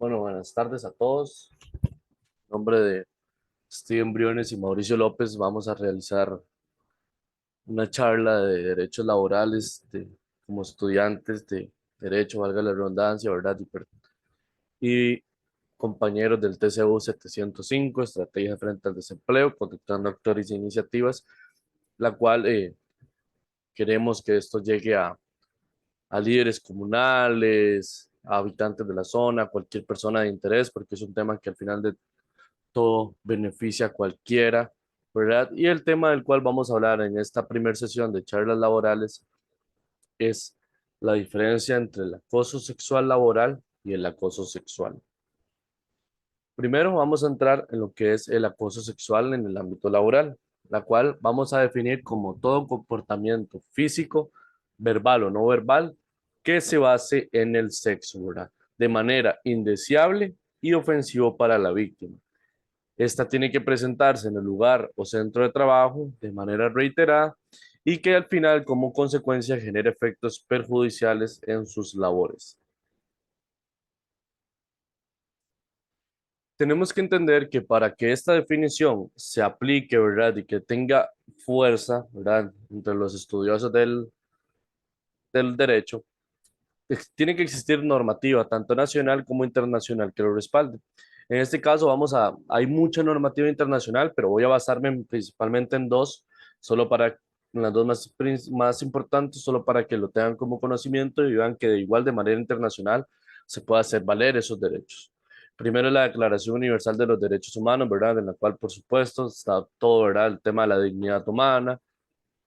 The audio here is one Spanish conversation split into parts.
Bueno, buenas tardes a todos. En nombre de Steven Briones y Mauricio López, vamos a realizar una charla de derechos laborales como estudiantes de derecho, valga la redundancia, ¿verdad? Y compañeros del TCU 705, Estrategia frente al desempleo, conectando actores e iniciativas, la cual queremos que esto llegue a líderes comunales, a habitantes de la zona, cualquier persona de interés, porque es un tema que al final de todo beneficia a cualquiera, ¿verdad? Y el tema del cual vamos a hablar en esta primera sesión de charlas laborales es la diferencia entre el acoso sexual laboral y el acoso sexual. Primero vamos a entrar en lo que es el acoso sexual en el ámbito laboral, la cual vamos a definir como todo comportamiento físico, verbal o no verbal, que se base en el sexo, ¿verdad? De manera indeseable y ofensivo para la víctima. Esta tiene que presentarse en el lugar o centro de trabajo de manera reiterada y que al final, como consecuencia, genere efectos perjudiciales en sus labores. Tenemos que entender que para que esta definición se aplique, ¿verdad? Y que tenga fuerza, ¿verdad? Entre los estudiosos del derecho, tiene que existir normativa, tanto nacional como internacional, que lo respalde. En este caso, hay mucha normativa internacional, pero voy a basarme principalmente en dos, solo para, en las dos más importantes, solo para que lo tengan como conocimiento y vean que de igual de manera internacional se puede hacer valer esos derechos. Primero, la Declaración Universal de los Derechos Humanos, ¿verdad? En la cual, por supuesto, está todo, ¿verdad? El tema de la dignidad humana,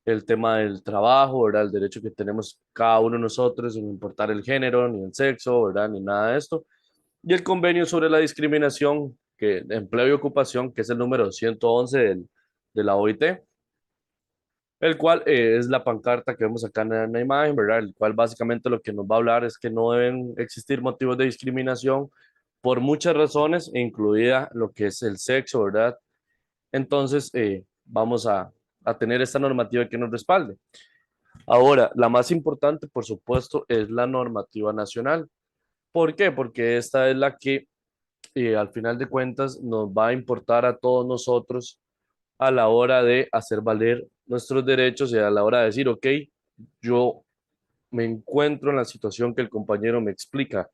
el tema del trabajo, ¿verdad? El derecho que tenemos cada uno de nosotros, sin importar el género, ni el sexo, ¿verdad? Ni nada de esto. Y el convenio sobre la discriminación, de empleo y ocupación, que es el número 111 de la OIT, el cual es la pancarta que vemos acá en la imagen, ¿verdad? El cual básicamente lo que nos va a hablar es que no deben existir motivos de discriminación por muchas razones, incluida lo que es el sexo, ¿verdad? Entonces, vamos a tener esta normativa que nos respalde. Ahora, la más importante, por supuesto, es la normativa nacional. ¿Por qué? Porque esta es la que al final de cuentas nos va a importar a todos nosotros a la hora de hacer valer nuestros derechos y a la hora de decir, ok, yo me encuentro en la situación que el compañero me explica,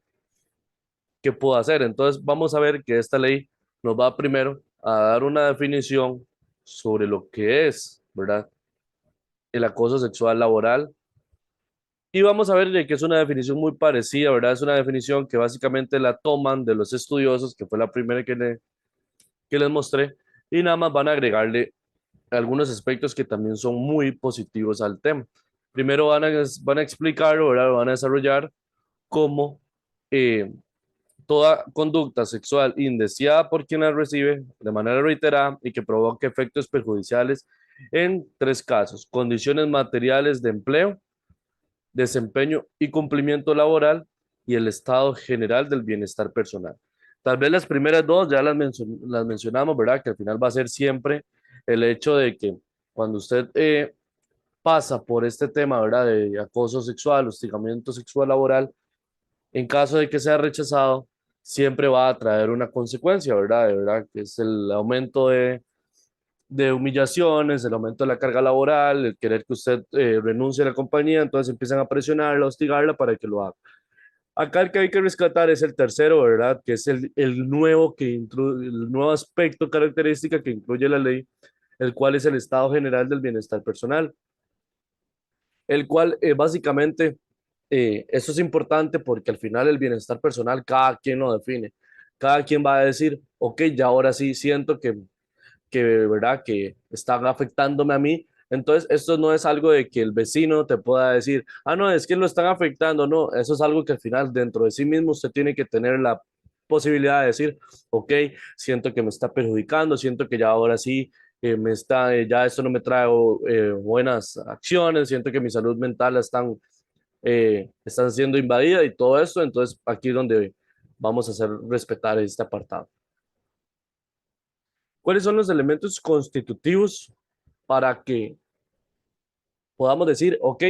¿qué puedo hacer? Entonces vamos a ver que esta ley nos va primero a dar una definición sobre lo que es, ¿verdad? El acoso sexual laboral. Y vamos a ver de que es una definición muy parecida, ¿verdad? Es una definición que básicamente la toman de los estudiosos, que fue la primera que les mostré, y nada más van a agregarle algunos aspectos que también son muy positivos al tema. Primero van a explicar, ¿verdad? Van a desarrollar cómo eh, toda conducta sexual indeseada por quien la recibe de manera reiterada y que provoque efectos perjudiciales en tres casos: condiciones materiales de empleo, desempeño y cumplimiento laboral y el estado general del bienestar personal. Tal vez las primeras dos ya las mencionamos, ¿verdad? Que al final va a ser siempre el hecho de que cuando usted pasa por este tema, ¿verdad? De acoso sexual, hostigamiento sexual laboral, en caso de que sea rechazado, siempre va a traer una consecuencia, ¿verdad? De verdad, que es el aumento de humillaciones, el aumento de la carga laboral, el querer que usted renuncie a la compañía, entonces empiezan a presionarla, a hostigarla para que lo haga. Acá el que hay que rescatar es el tercero, ¿verdad? Que es el nuevo aspecto característica que incluye la ley, el cual es el estado general del bienestar personal, el cual básicamente, eso es importante porque al final el bienestar personal cada quien lo define. Cada quien va a decir, ok, ya ahora sí siento ¿verdad? Que están afectándome a mí. Entonces, esto no es algo de que el vecino te pueda decir, ah, no, es que lo están afectando. No, eso es algo que al final dentro de sí mismo usted tiene que tener la posibilidad de decir, ok, siento que me está perjudicando, siento que ya ahora sí ya esto no me trae buenas acciones, siento que mi salud mental están siendo invadida y todo esto. Entonces, aquí es donde vamos a hacer respetar este apartado. ¿Cuáles son los elementos constitutivos para que podamos decir, ok,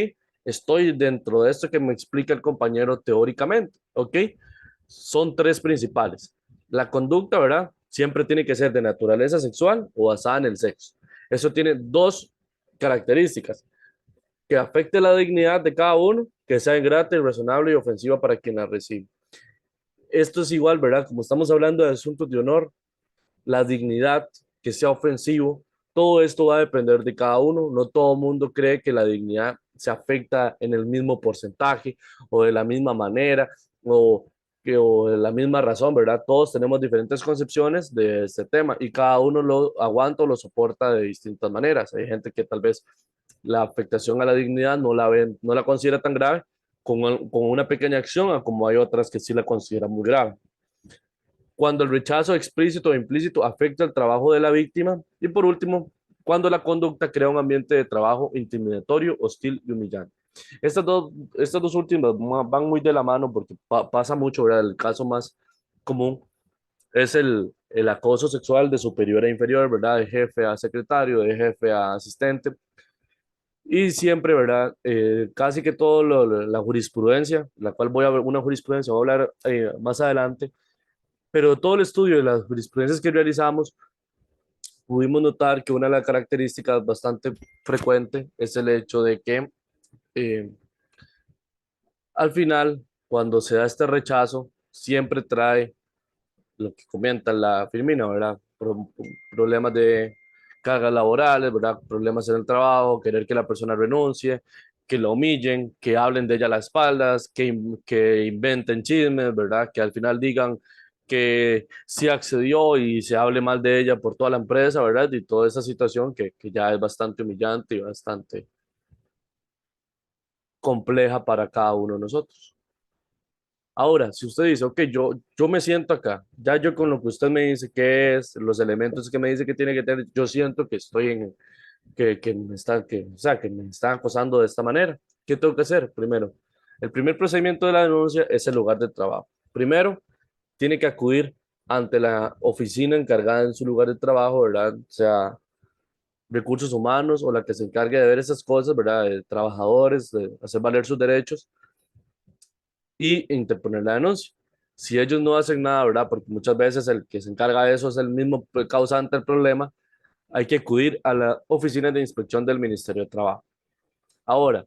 estoy dentro de esto que me explica el compañero teóricamente, ok? son tres principales. La conducta, ¿verdad? Siempre tiene que ser de naturaleza sexual o basada en el sexo. Eso tiene dos características: que afecte la dignidad de cada uno, que sea ingrata, irrazonable y ofensiva para quien la recibe. Esto es igual, ¿verdad? Como estamos hablando de asuntos de honor, la dignidad, que sea ofensivo, todo esto va a depender de cada uno. No todo el mundo cree que la dignidad se afecta en el mismo porcentaje o de la misma manera o, o de la misma razón, ¿verdad? Todos tenemos diferentes concepciones de este tema y cada uno lo aguanta o lo soporta de distintas maneras. Hay gente que tal vez la afectación a la dignidad no la ven, no la considera tan grave con una pequeña acción, a como hay otras que sí la consideran muy grave. Cuando el rechazo explícito o implícito afecta el trabajo de la víctima. Y por último, cuando la conducta crea un ambiente de trabajo intimidatorio, hostil y humillante. Estas dos últimas van muy de la mano porque pasa mucho, ¿verdad? El caso más común es el acoso sexual de superior a inferior, ¿verdad? De jefe a secretario, de jefe a asistente. Y siempre, ¿verdad? Casi que todo la jurisprudencia, la cual voy a ver, una jurisprudencia, voy a hablar más adelante, pero todo el estudio de las jurisprudencias que realizamos, pudimos notar que una de las características bastante frecuente es el hecho de que eh, al final, cuando se da este rechazo, siempre trae lo que comenta la Firmina, ¿verdad? Problemas de cargas laborales, ¿verdad? Problemas en el trabajo, querer que la persona renuncie, que lo humillen, que hablen de ella a las espaldas, que inventen chismes, ¿verdad? Que al final digan que sí accedió y se hable mal de ella por toda la empresa, ¿verdad? Y toda esa situación que ya es bastante humillante y bastante compleja para cada uno de nosotros. Ahora, si usted dice, ok, yo me siento acá, ya yo con lo que usted me dice que es, los elementos que me dice que tiene que tener, yo siento que estoy en, que me están, que, o sea, que me están acosando de esta manera. ¿Qué tengo que hacer? Primero, el primer procedimiento de la denuncia es el lugar de trabajo. Primero, tiene que acudir ante la oficina encargada en su lugar de trabajo, ¿verdad? O sea, recursos humanos o la que se encargue de ver esas cosas, ¿verdad? De trabajadores, de hacer valer sus derechos y interponer la denuncia. Si ellos no hacen nada, ¿verdad? Porque muchas veces el que se encarga de eso es el mismo causante del problema, hay que acudir a la oficina de inspección del Ministerio de Trabajo. Ahora,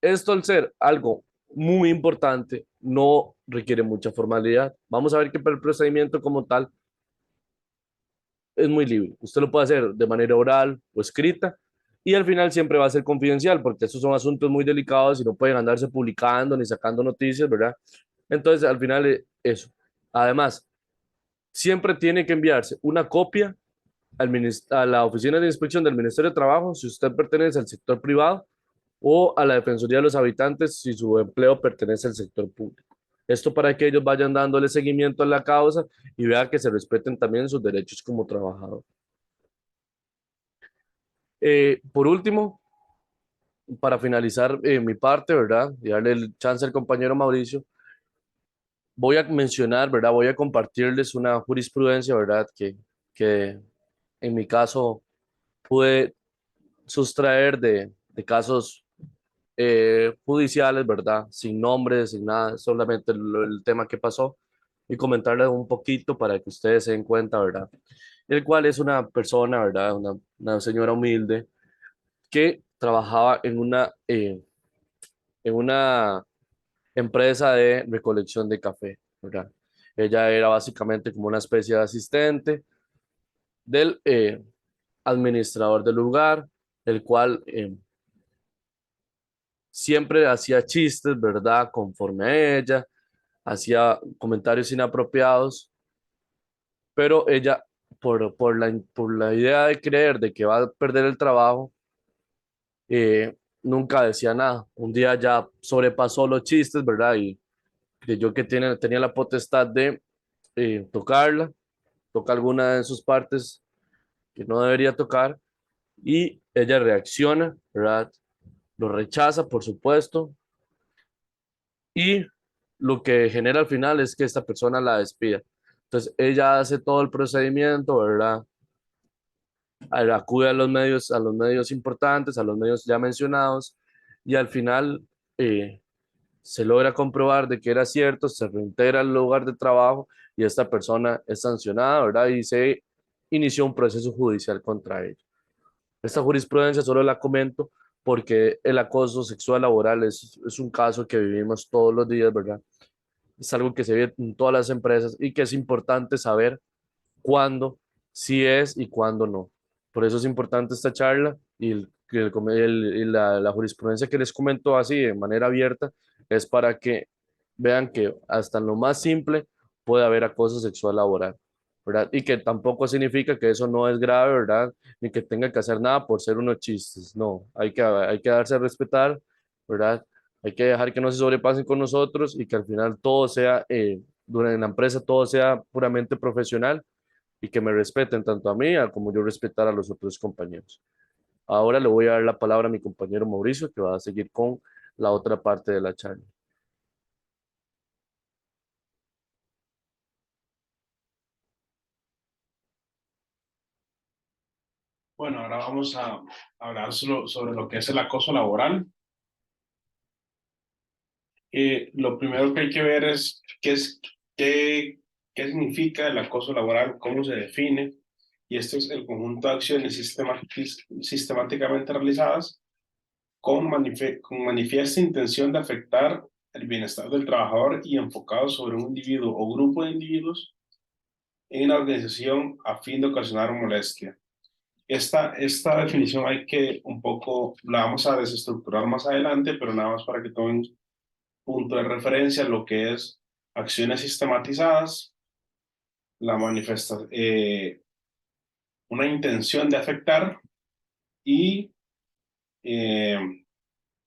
esto al ser algo muy importante, no requiere mucha formalidad. Vamos a ver que el procedimiento como tal es muy libre. Usted lo puede hacer de manera oral o escrita y al final siempre va a ser confidencial porque estos son asuntos muy delicados y no pueden andarse publicando ni sacando noticias, ¿verdad? Entonces, al final, eso. Además, siempre tiene que enviarse una copia a la oficina de inspección del Ministerio de Trabajo si usted pertenece al sector privado o a la Defensoría de los Habitantes si su empleo pertenece al sector público. Esto para que ellos vayan dándole seguimiento a la causa y vean que se respeten también sus derechos como trabajador. Por último, para finalizar mi parte, ¿verdad? Y darle el chance al compañero Mauricio, voy a mencionar, ¿verdad? Voy a compartirles una jurisprudencia, ¿verdad? Que en mi caso pude sustraer de casos judiciales, ¿verdad? Sin nombres, sin nada, solamente el tema que pasó y comentarles un poquito para que ustedes se den cuenta, ¿verdad? El cual es una persona, ¿verdad? Una señora humilde que trabajaba en una empresa de recolección de café, ¿verdad? Ella era básicamente como una especie de asistente del administrador del lugar, el cual siempre hacía chistes, ¿verdad? Conforme a ella, hacía comentarios inapropiados, pero ella, por la idea de creer de que va a perder el trabajo, nunca decía nada. Un día ya sobrepasó los chistes, ¿verdad? Y creyó que tenía la potestad de tocarla, toca alguna de sus partes que no debería tocar, y ella reacciona, ¿verdad? Lo rechaza, por supuesto, y lo que genera al final es que esta persona la despida. Entonces, ella hace todo el procedimiento, ¿verdad? Acude a los medios importantes, a los medios ya mencionados, y al final se logra comprobar de que era cierto, se reintegra al lugar de trabajo y esta persona es sancionada, ¿verdad? Y se inició un proceso judicial contra ella. Esta jurisprudencia solo la comento porque el acoso sexual laboral es un caso que vivimos todos los días, ¿verdad? Es algo que se ve en todas las empresas y que es importante saber cuándo sí es y cuándo no. Por eso es importante esta charla y, y la jurisprudencia que les comento así de manera abierta es para que vean que hasta en lo más simple puede haber acoso sexual laboral, ¿verdad? Y que tampoco significa que eso no es grave, ¿verdad? Ni que tenga que hacer nada por ser unos chistes, no, hay que darse a respetar, ¿verdad? Hay que dejar que no se sobrepasen con nosotros y que al final todo sea, durante la empresa, todo sea puramente profesional y que me respeten tanto a mí como yo respetar a los otros compañeros. Ahora le voy a dar la palabra a mi compañero Mauricio, que va a seguir con la otra parte de la charla. Bueno, ahora vamos a hablar sobre lo que es el acoso laboral. Lo primero que hay que ver es qué significa el acoso laboral, cómo se define, y esto es el conjunto de acciones sistemáticamente realizadas con manifiesta intención de afectar el bienestar del trabajador y enfocado sobre un individuo o grupo de individuos en una organización a fin de ocasionar molestia. Esta definición hay que un poco, la vamos a desestructurar más adelante, pero nada más para que tomen punto de referencia lo que es acciones sistematizadas, la manifesta, una intención de afectar y eh,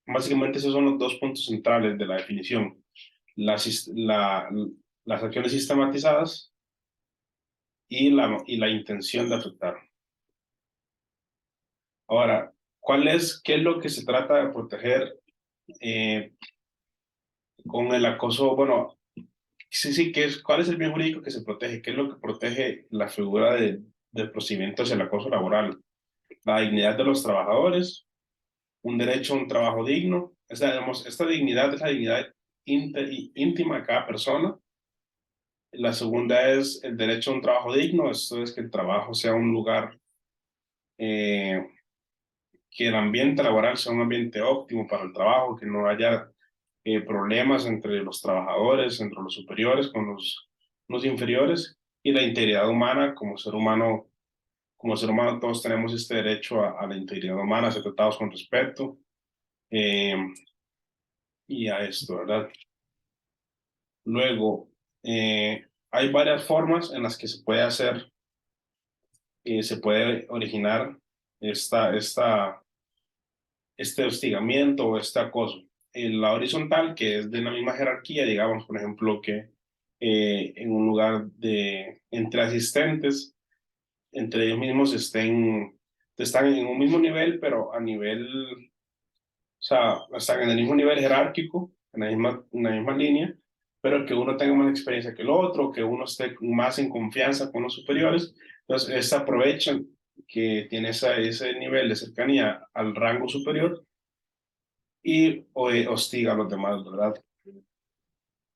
básicamente esos son los dos puntos centrales de la definición. Las acciones sistematizadas y la intención de afectar. Ahora, ¿qué es lo que se trata de proteger eh, con el acoso? Bueno, sí, sí, ¿cuál es el bien jurídico que se protege? ¿Qué es lo que protege la figura del procedimiento hacia el acoso laboral? La dignidad de los trabajadores, un derecho a un trabajo digno. O sea, digamos, esta dignidad es la dignidad íntima de cada persona. La segunda es el derecho a un trabajo digno. Esto es que el trabajo sea un lugar, eh, que el ambiente laboral sea un ambiente óptimo para el trabajo, que no haya problemas entre los trabajadores, entre los superiores con los inferiores, y la integridad humana como ser humano todos tenemos este derecho a la integridad humana, a ser tratados con respeto, eh, y a esto, ¿verdad? Luego, hay varias formas en las que se puede hacer, se puede originar esta este hostigamiento o este acoso. En la horizontal, que es de la misma jerarquía, digamos, por ejemplo, que en un lugar entre asistentes, entre ellos mismos están en un mismo nivel, pero a nivel, o sea, están en el mismo nivel jerárquico, en la misma línea, pero que uno tenga más experiencia que el otro, que uno esté más en confianza con los superiores. Entonces, se aprovechan que tiene ese nivel de cercanía al rango superior y hostiga a los demás, ¿verdad?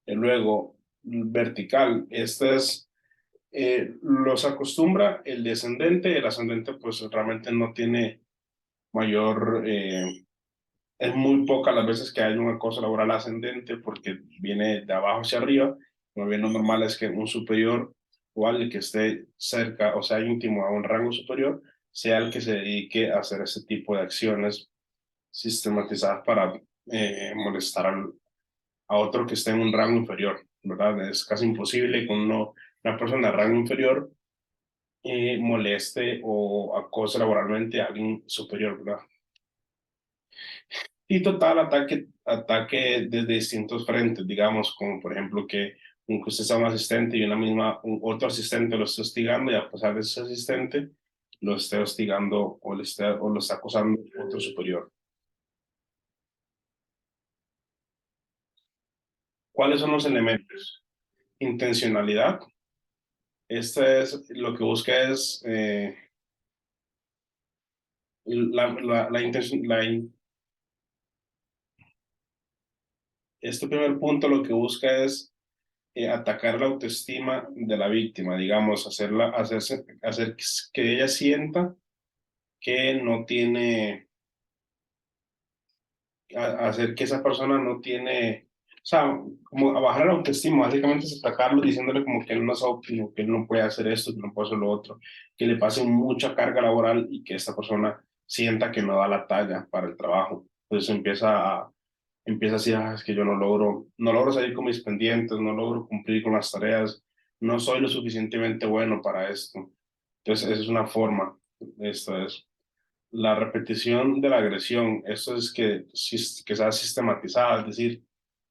Y luego, vertical, los acostumbra el ascendente pues realmente no tiene mayor, es muy poca las veces que hay un acoso laboral ascendente porque viene de abajo hacia arriba. Lo bien lo normal es que un superior o alguien que esté cerca o sea íntimo a un rango superior sea el que se dedique a hacer ese tipo de acciones sistematizadas para molestar a otro que esté en un rango inferior, ¿verdad? Es casi imposible que una persona de rango inferior moleste o acose laboralmente a alguien superior, ¿verdad? Y total ataque desde distintos frentes, digamos, como por ejemplo que usted sea un asistente y otro asistente lo esté hostigando y a pesar de ese asistente lo esté hostigando o lo está acosando otro superior. ¿Cuáles son los elementos? Intencionalidad. Este es lo que busca es la intención, Este primer punto lo que busca es atacar la autoestima de la víctima, digamos, hacer que ella sienta que no tiene, hacer que esa persona no tiene, o sea, como a bajar la autoestima, básicamente es atacarlo diciéndole como que él no es óptimo, que él no puede hacer esto, que no puede hacer lo otro, que le pase mucha carga laboral y que esta persona sienta que no da la talla para el trabajo. Entonces empieza así, es que yo no logro salir con mis pendientes, no logro cumplir con las tareas, no soy lo suficientemente bueno para esto. Entonces, esa es una forma. Esto es la repetición de la agresión. Esto es que sea sistematizada, es decir,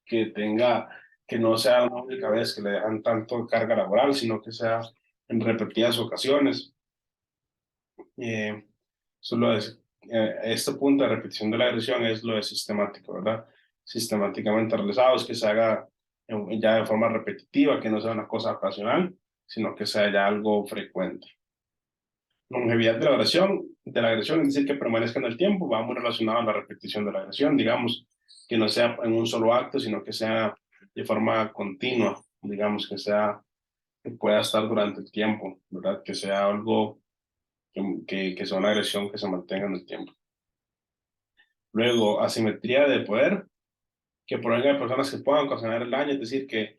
que tenga, que no sea una única vez que le dejan tanto carga laboral, sino que sea en repetidas ocasiones. Solo es, este punto de repetición de la agresión es lo de sistemático, ¿verdad? Sistemáticamente realizado, es que se haga ya de forma repetitiva, que no sea una cosa ocasional, sino que sea ya algo frecuente. Longevidad de la agresión, es decir, que permanezca en el tiempo, va muy relacionado a la repetición de la agresión, digamos, que no sea en un solo acto, sino que sea de forma continua, digamos, que pueda estar durante el tiempo, ¿verdad? Que sea algo que sea una agresión que se mantenga en el tiempo. Luego, asimetría de poder, que provenga de personas que puedan ocasionar el daño, es decir, que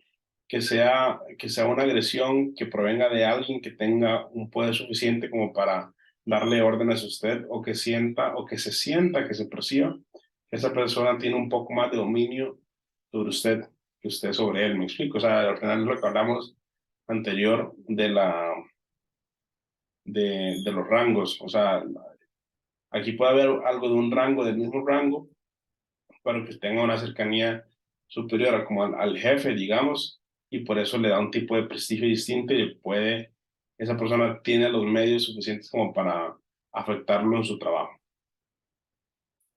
sea una agresión que provenga de alguien que tenga un poder suficiente como para darle órdenes a usted o que se sienta, que se perciba que esa persona tiene un poco más de dominio sobre usted que usted sobre él. ¿Me explico? O sea, al final es lo que hablamos anterior de los rangos. O sea, aquí puede haber algo de un rango, del mismo rango, pero que tenga una cercanía superior como al jefe, digamos, y por eso le da un tipo de prestigio distinto y esa persona tiene los medios suficientes como para afectarlo en su trabajo.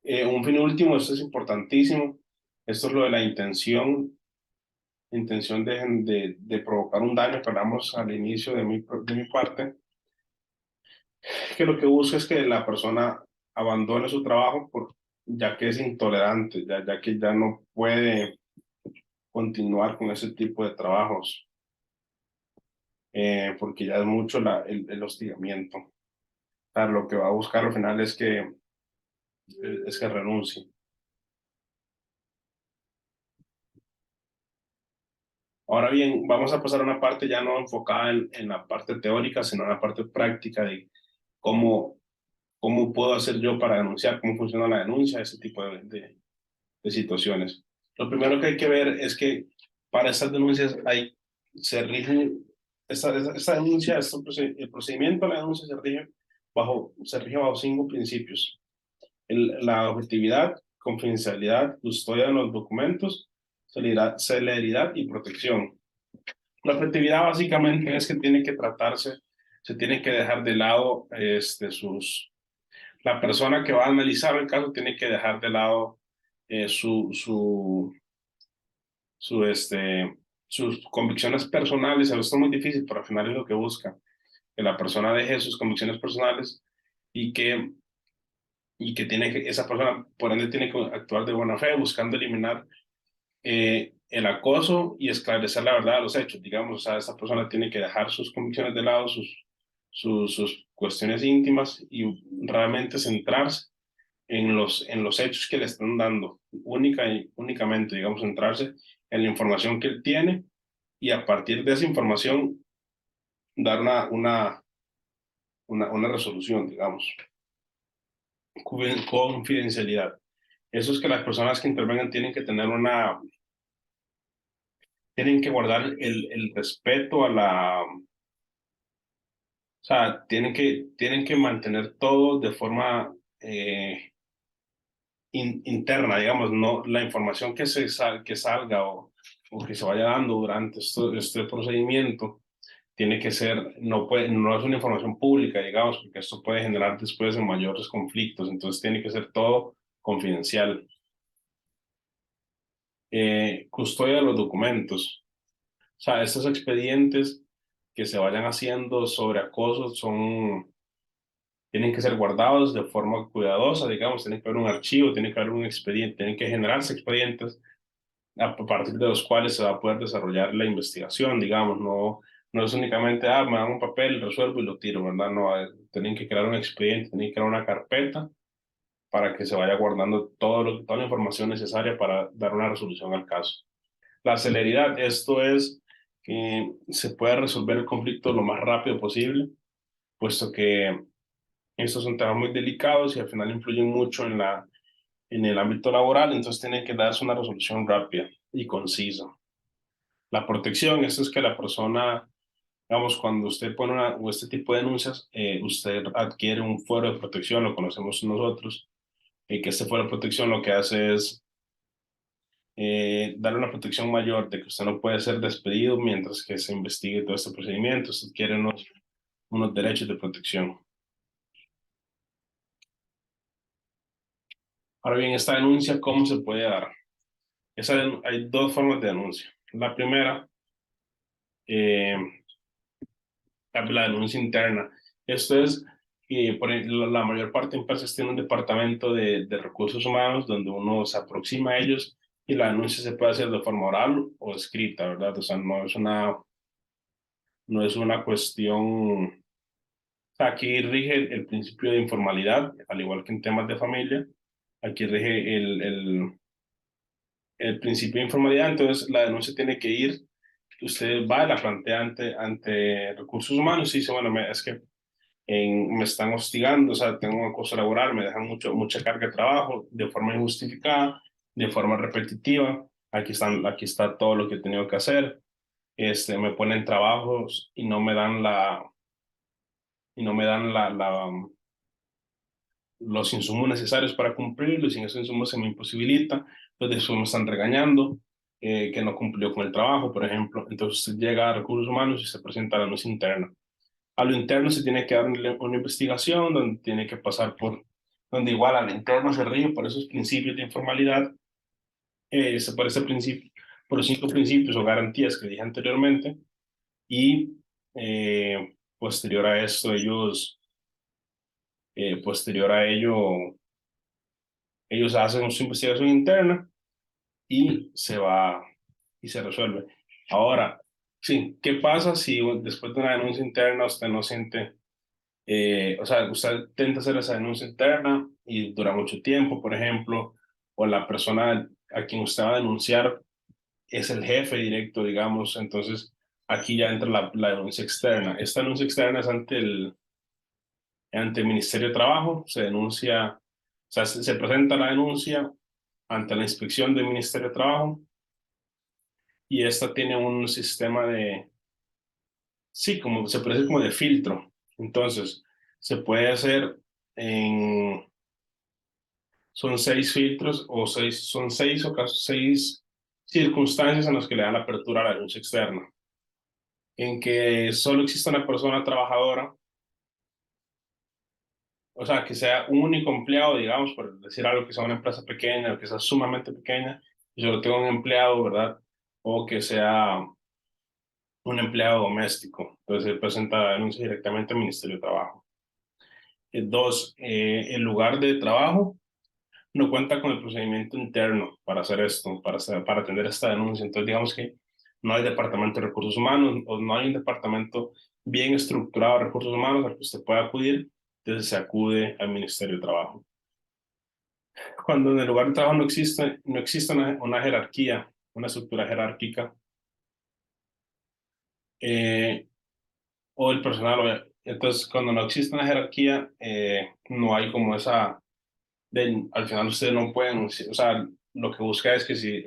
Un fin último, esto es importantísimo, esto es lo de la intención de provocar un daño que hablamos al inicio de mi parte, que lo que busca es que la persona abandone su trabajo ya que es intolerante, ya que ya no puede continuar con ese tipo de trabajos, porque ya es mucho el hostigamiento. Claro, lo que va a buscar al final es que renuncie. Ahora bien, vamos a pasar a una parte ya no enfocada en la parte teórica, sino en la parte práctica de cómo, cómo puedo hacer yo para denunciar, cómo funciona la denuncia, ese tipo de situaciones. Lo primero que hay que ver es que para estas denuncias se rige, esta denuncia, el procedimiento de la denuncia se rige bajo 5 principios. La objetividad, confidencialidad, custodia de los documentos, celeridad y protección. La objetividad básicamente es que se tiene que dejar de lado la persona que va a analizar el caso tiene que dejar de lado eh, su, su, su, sus convicciones personales. Esto es muy difícil, pero al final es lo que busca, que la persona deje sus convicciones personales y que esa persona, por ende, tiene que actuar de buena fe, buscando eliminar el acoso y esclarecer la verdad de los hechos. Digamos, o sea, esa persona tiene que dejar sus convicciones de lado, sus cuestiones íntimas y realmente centrarse en los hechos que le están dando, únicamente, digamos, centrarse en la información que él tiene y a partir de esa información dar una resolución, digamos. Confidencialidad. Eso es que las personas que intervengan tienen que guardar el respeto o sea, tienen que mantener todo de forma interna, digamos, no la información que salga o que se vaya dando durante este procedimiento tiene que ser, no es una información pública, digamos, porque esto puede generar después de mayores conflictos, entonces tiene que ser todo confidencial. Custodia de los documentos. O sea, estos expedientes que se vayan haciendo sobre acoso tienen que ser guardados de forma cuidadosa, digamos, tiene que haber un archivo, tiene que haber un expediente, tienen que generarse expedientes a partir de los cuales se va a poder desarrollar la investigación, digamos, no es únicamente, me dan un papel, resuelvo y lo tiro, ¿verdad? No, tienen que crear un expediente, tienen que crear una carpeta para que se vaya guardando toda la información necesaria para dar una resolución al caso. La celeridad, esto es que se pueda resolver el conflicto lo más rápido posible, puesto que estos son temas muy delicados y al final influyen mucho en el ámbito laboral, entonces tiene que darse una resolución rápida y concisa. La protección, esto es que la persona, digamos, cuando usted pone o este tipo de denuncias, usted adquiere un fuero de protección, lo conocemos nosotros, y que este fuero de protección lo que hace es darle una protección mayor de que usted no puede ser despedido mientras que se investigue todo este procedimiento, usted adquiere unos derechos de protección. Ahora bien, esta denuncia, ¿cómo se puede dar? Hay dos formas de denuncia. La primera, eh, la denuncia interna. Esto es, la mayor parte de empresas tienen un departamento de recursos humanos donde uno se aproxima a ellos y la denuncia se puede hacer de forma oral o escrita, ¿verdad? O sea, no es una cuestión, o sea, aquí rige el principio de informalidad, al igual que en temas de familia, aquí rige el principio de informalidad, entonces la denuncia tiene que ir, usted va y la plantea ante recursos humanos y dice, bueno, es que me están hostigando, o sea, tengo un acoso laboral, me dejan mucha carga de trabajo de forma injustificada, de forma repetitiva, aquí está todo lo que he tenido que hacer, me ponen trabajos y no me dan los insumos necesarios para cumplirlo, y sin esos insumos se me imposibilita, pues después me están regañando, que no cumplió con el trabajo, por ejemplo, entonces usted llega a recursos humanos y se presenta a la denuncia interna. A lo interno se tiene que dar una investigación donde tiene que pasar donde igual al interno se rige por esos principios de informalidad, por ese principio, por los 5 principios o garantías que dije anteriormente, y posterior a esto posterior a ello, ellos hacen su investigación interna y se resuelve. Ahora, sí, ¿qué pasa si después de una denuncia interna usted no siente, o sea, usted intenta hacer esa denuncia interna y dura mucho tiempo, por ejemplo, o la persona a quien usted va a denunciar es el jefe directo, digamos, entonces aquí ya entra la denuncia externa. Esta denuncia externa es ante el Ministerio de Trabajo, se denuncia, o sea, se presenta la denuncia ante la inspección del Ministerio de Trabajo y esta tiene un sistema sí, como se puede decir como de filtro. Entonces, se puede hacer en, son 6 filtros o son 6 circunstancias en las que le dan la apertura a la denuncia externa. En que solo exista una persona trabajadora, o sea, que sea un único empleado, digamos, por decir algo, que sea una empresa pequeña o que sea sumamente pequeña, y solo tengo un empleado, ¿verdad? O que sea un empleado doméstico. Entonces, se presenta la denuncia directamente al Ministerio de Trabajo. Dos, el lugar de trabajo no cuenta con el procedimiento interno para hacer esto, para atender esta denuncia. Entonces, digamos que no hay departamento de recursos humanos o no hay un departamento bien estructurado de recursos humanos al que usted pueda acudir, entonces se acude al Ministerio de Trabajo. Cuando en el lugar de trabajo no existe una jerarquía, una estructura jerárquica, eh, o el personal, entonces cuando no existe una jerarquía, no hay como al final ustedes no pueden, o sea, lo que busca es que si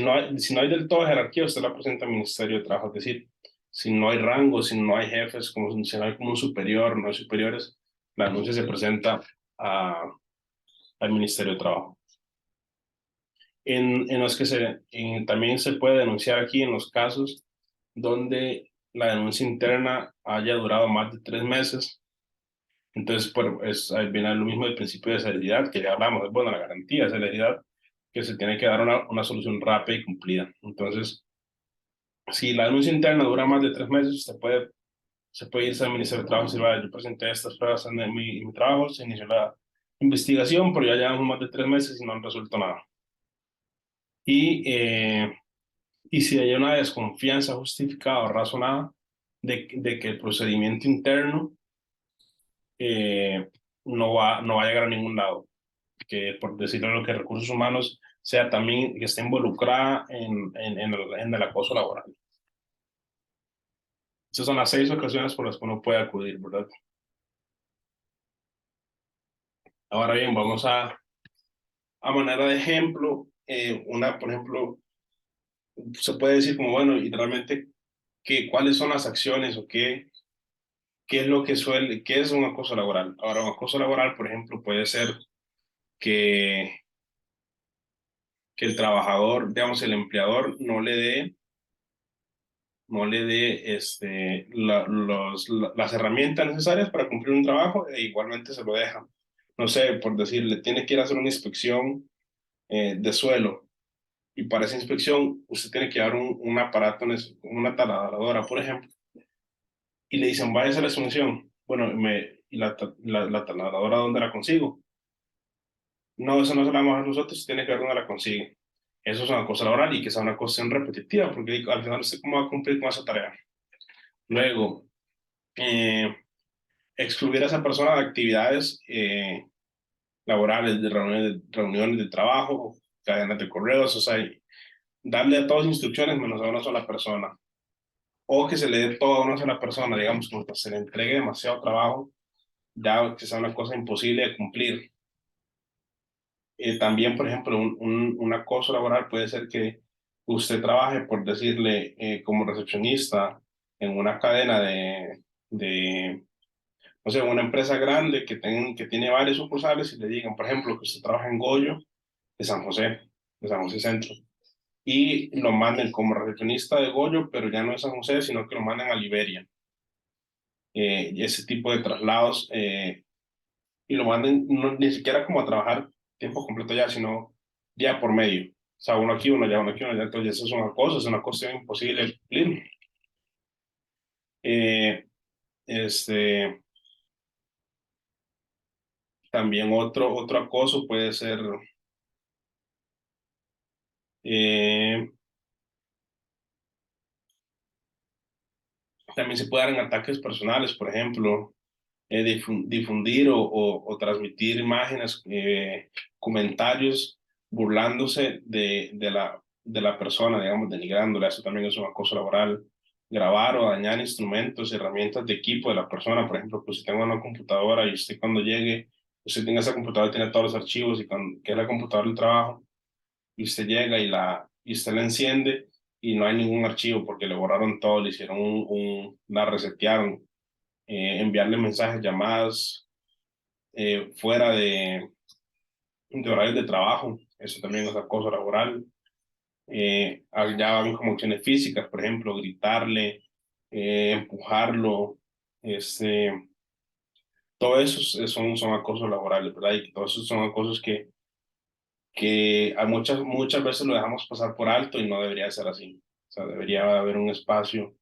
no hay del todo jerarquía, usted la presenta al Ministerio de Trabajo, es decir, si no hay rango, si no hay jefes, como si no hay como un superior, no hay superiores, la denuncia se presenta al Ministerio de Trabajo. En los que también se puede denunciar aquí en los casos donde la denuncia interna haya durado más de 3 meses. Entonces, ahí viene lo mismo del principio de celeridad que ya hablamos, bueno, la garantía de celeridad, que se tiene que dar una solución rápida y cumplida. Entonces, si la denuncia interna dura más de 3 meses, se puede irse al Ministerio de Trabajo y decir, "Vale, yo presenté estas pruebas en mi trabajo, se inició la investigación, pero ya llevamos más de 3 meses y no han resuelto nada". Y, eh, y si hay una desconfianza justificada o razonada de que el procedimiento interno no va a llegar a ningún lado, que por decirlo lo que recursos humanos sea también que esté involucrada en el acoso laboral. Esas son las 6 ocasiones por las que uno puede acudir, ¿verdad? Ahora bien, vamos a manera de ejemplo, por ejemplo, se puede decir como, bueno, y realmente, ¿cuáles son las acciones o qué es lo que qué es un acoso laboral? Ahora, un acoso laboral, por ejemplo, puede ser que, que el trabajador, digamos, el empleador no le dé las herramientas necesarias para cumplir un trabajo e igualmente se lo deja. No sé, por decirle, tiene que ir a hacer una inspección de suelo y para esa inspección usted tiene que llevar un aparato, una taladradora, por ejemplo, y le dicen, vaya a la exposición. Bueno, ¿y la taladradora dónde la consigo? No, eso no se la vamos a dar nosotros, tiene que ver dónde la consigue. Eso es una cosa laboral y que sea una cosa repetitiva, porque al final usted cómo va a cumplir con esa tarea. Luego, eh, excluir a esa persona de actividades laborales, de reuniones de trabajo, cadenas de correos, o sea, y darle a todas instrucciones menos a una sola persona. O que se le dé todo a una sola persona, digamos, como que se le entregue demasiado trabajo, ya que sea una cosa imposible de cumplir. También, por ejemplo, un acoso laboral puede ser que usted trabaje, por decirle, como recepcionista en una cadena de, no sé, una empresa grande que tiene varias sucursales y le digan, por ejemplo, que usted trabaja en Goyo de San José Centro, y lo manden como recepcionista de Goyo, pero ya no es San José, sino que lo mandan a Liberia. Y ese tipo de traslados, y lo manden ni siquiera como a trabajar tiempo completo ya, sino día por medio. O sea, uno aquí, uno aquí, uno allá, entonces eso es una cuestión imposible de cumplir. Eh, este, También otro acoso puede ser, eh, también se puede dar en ataques personales, por ejemplo, difundir o transmitir imágenes, comentarios burlándose de la persona, digamos, denigrándole. Eso también es un acoso laboral. Grabar o dañar instrumentos, herramientas de equipo de la persona, por ejemplo, que usted tenga una computadora y usted cuando llegue, usted tenga esa computadora, tiene todos los archivos y que es la computadora del trabajo, y usted llega y usted la enciende y no hay ningún archivo porque le borraron todo, le hicieron la resetearon, enviarle mensajes, llamadas fuera de horarios de trabajo, eso también es acoso laboral. Ya van como acciones físicas, por ejemplo, gritarle, empujarlo, este, todo eso son acosos laborales, ¿verdad? Y todos esos son acosos que a muchas veces lo dejamos pasar por alto y no debería ser así. O sea, debería haber un espacio,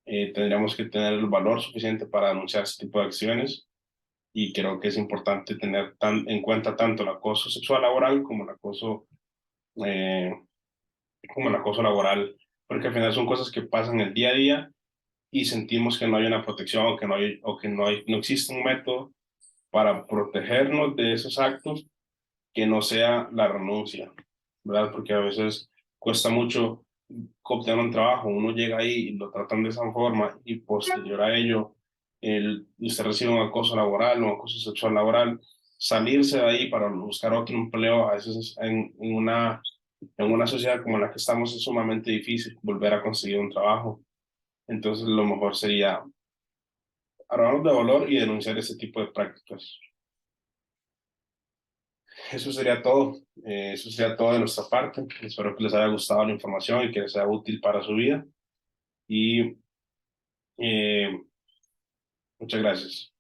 tendríamos que tener el valor suficiente para denunciar este tipo de acciones y creo que es importante tener en cuenta tanto el acoso sexual laboral eh, como el acoso laboral, porque al final son cosas que pasan el día a día y sentimos que no hay una protección o que no existe un método para protegernos de esos actos que no sea la renuncia, ¿verdad? Porque a veces cuesta mucho obtener un trabajo, uno llega ahí y lo tratan de esa forma y posterior a ello, usted recibe un acoso laboral, un acoso sexual laboral, salirse de ahí para buscar otro empleo, a veces en una sociedad como la que estamos es sumamente difícil volver a conseguir un trabajo. Entonces lo mejor sería armarnos de valor y denunciar ese tipo de prácticas. Eso sería todo de nuestra parte. Espero que les haya gustado la información y que les sea útil para su vida. Y eh, muchas gracias.